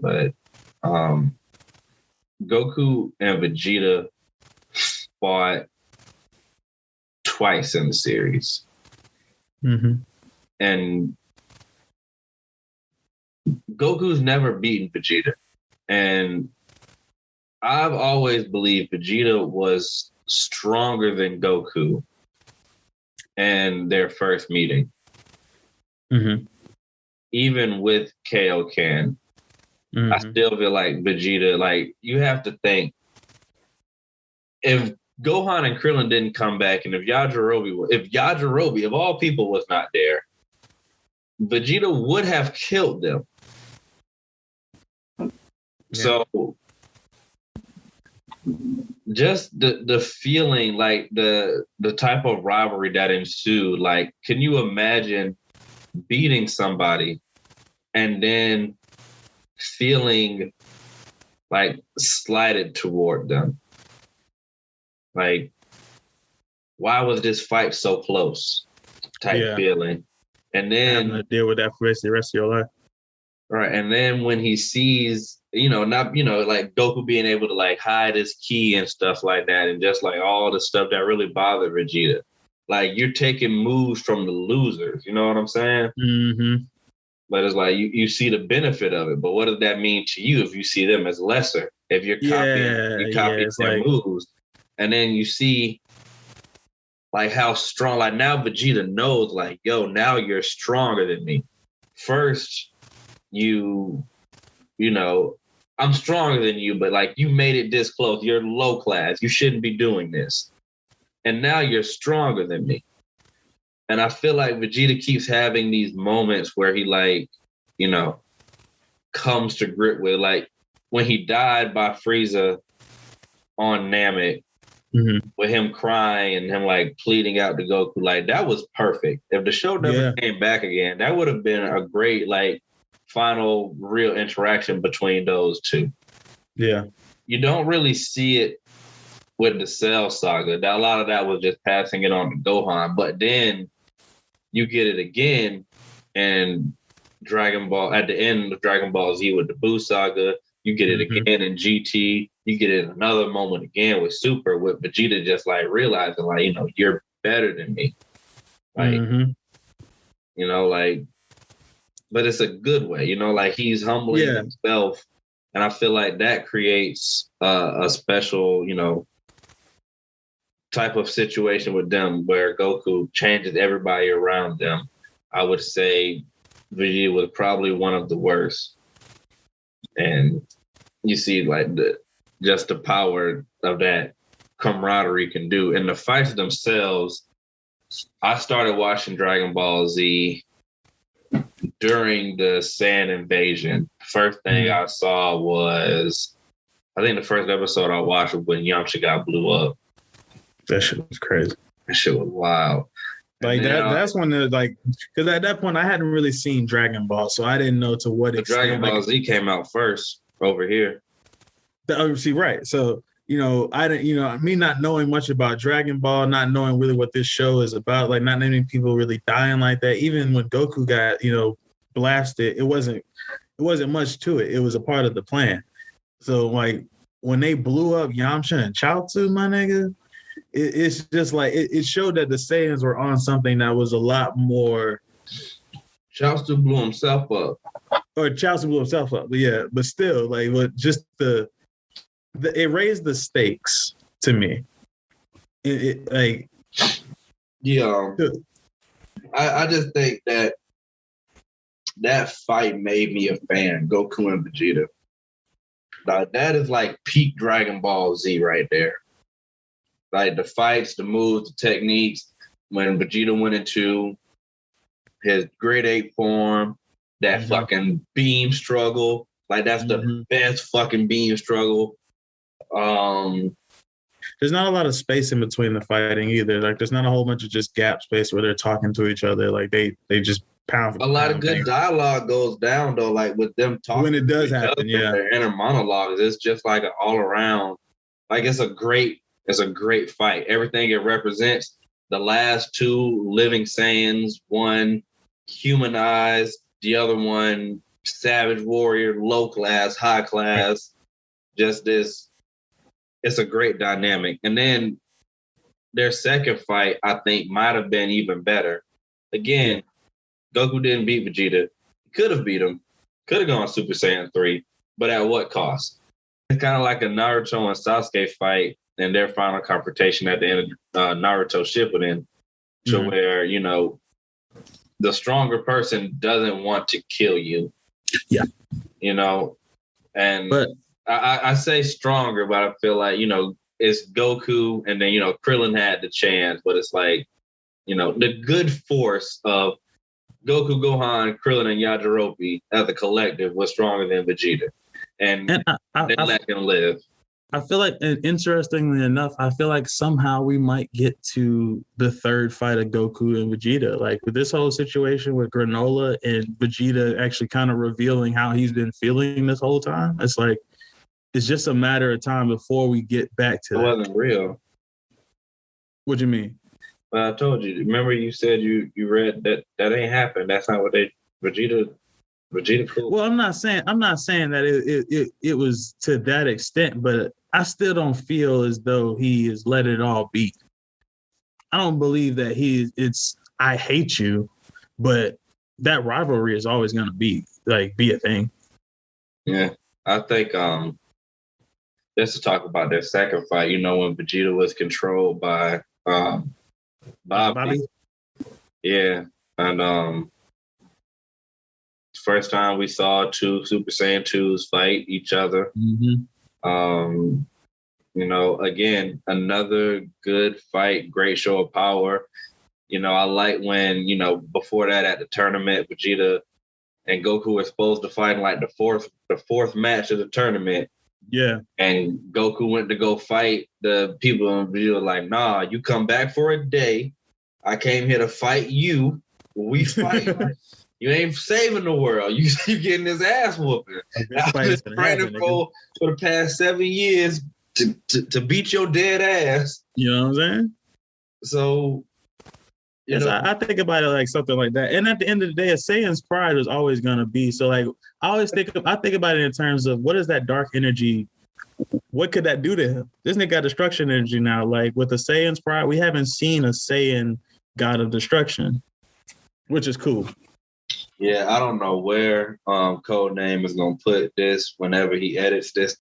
but Goku and Vegeta fought twice in the series. Mm-hmm. And Goku's never beaten Vegeta. And I've always believed Vegeta was stronger than Goku in their first meeting. Mm-hmm. Even with Kaioken, I still feel like Vegeta, like, you have to think, if Gohan and Krillin didn't come back, and if Yajirobe, of all people, was not there, Vegeta would have killed them. Yeah. So just the feeling, like the type of rivalry that ensued, like, can you imagine beating somebody and then feeling like slighted toward them? Like, why was this fight so close? Type feeling. And then having to deal with that for the rest of your life. Right. And then when he sees, like Goku being able to like hide his ki and stuff like that, and just like all the stuff that really bothered Vegeta. Like, you're taking moves from the losers, you know what I'm saying? Mm-hmm. But it's like you see the benefit of it. But what does that mean to you if you see them as lesser? If you're copying their moves. And then you see like how strong, like now Vegeta knows, like, yo, now you're stronger than me. First, I'm stronger than you, but like, you made it this close. You're low class. You shouldn't be doing this. And now you're stronger than me. And I feel like Vegeta keeps having these moments where he comes to grip with, like, when he died by Frieza on Namek, with him crying and him like pleading out to Goku, like, that was perfect. If the show never came back again, that would have been a great like final real interaction between those two. Yeah. You don't really see it with the Cell saga. A lot of that was just passing it on to Gohan, but then you get it again and Dragon Ball at the end of Dragon Ball Z with the Buu saga. You get it again in GT. You get it another moment again with Super, with Vegeta just like realizing, like, you're better than me. Like, like, but it's a good way, like he's humbling himself. And I feel like that creates a special, type of situation with them where Goku changes everybody around them. I would say Vegeta was probably one of the worst. And you see like just the power of that camaraderie can do. And the fights themselves, I started watching Dragon Ball Z during the Sand invasion. First thing I saw was, I think the first episode I watched was when Yamcha got blew up. That shit was crazy. That shit was wild. Like that's when because at that point I hadn't really seen Dragon Ball, so I didn't know to what extent. Dragon Ball Z came out first over here. See, right. So, I didn't, me not knowing much about Dragon Ball, not knowing really what this show is about, like not many people really dying like that. Even when Goku got, blasted, it wasn't much to it. It was a part of the plan. So like when they blew up Yamcha and Chaozu, my nigga, it's just like it showed that the Saiyans were on something that was a lot more. Chaozu blew himself up. Or Chaozu blew himself up, but still, like, what just it raised the stakes to me. I just think that fight made me a fan. Goku and Vegeta. Like, that is like peak Dragon Ball Z right there. Like the fights, the moves, the techniques. When Vegeta went into his grade 8 form, that fucking beam struggle. Like, that's the best fucking beam struggle. There's not a lot of space in between the fighting either. Like, there's not a whole bunch of just gap space where they're talking to each other. Like, they just pound for a lot of good dialogue goes down though. Like with them talking when it does happen, their inner monologues. It's just like an all around. Like, it's a great fight. Everything it represents. The last two living Saiyans, one humanized, the other one savage warrior, low class, high class, just this. It's a great dynamic. And then their second fight, I think, might have been even better. Again, Goku didn't beat Vegeta. He could have beat him. Could have gone Super Saiyan 3, but at what cost? It's kind of like a Naruto and Sasuke fight and their final confrontation at the end of Naruto Shippuden, to where, you know, the stronger person doesn't want to kill you. Yeah. You know, and but I say stronger, but I feel like, you know, it's Goku and then, you know, Krillin had the chance, but it's like, you know, the good force of Goku, Gohan, Krillin, and Yajirobe as a collective was stronger than Vegeta. And they let him live. I feel like, and interestingly enough, I feel like somehow we might get to the third fight of Goku and Vegeta. Like with this whole situation with Granola and Vegeta actually kind of revealing how he's been feeling this whole time. It's like, it's just a matter of time before we get back to that. It wasn't real. What do you mean? Well, I told you. Remember you said you read that ain't happened. That's not what Vegeta cool. Well, I'm not saying that it was to that extent, but I still don't feel as though he has let it all be. I don't believe that it's I hate you, but that rivalry is always gonna be a thing. Yeah. I think just to talk about their second fight, you know, when Vegeta was controlled by Bobby. Yeah. And first time we saw two Super Saiyan 2s fight each other. Mm-hmm. You know, again, another good fight, great show of power. You know, I like when, you know, before that at the tournament, Vegeta and Goku were supposed to fight in like the fourth match of the tournament. Yeah. And Goku went to go fight the people, and Vegeta was like, nah, you come back for a day. I came here to fight you. We fight. You ain't saving the world. You getting his ass whooping. I've been training for the past 7 years to beat your dead ass. You know what I'm saying? So, I think about it like something like that. And at the end of the day, a Saiyan's pride is always gonna be. So like I think about it in terms of what is that dark energy? What could that do to him? This nigga got destruction energy now. Like with a Saiyan's pride, we haven't seen a Saiyan god of destruction, which is cool. Yeah, I don't know where Codename is gonna put this whenever he edits this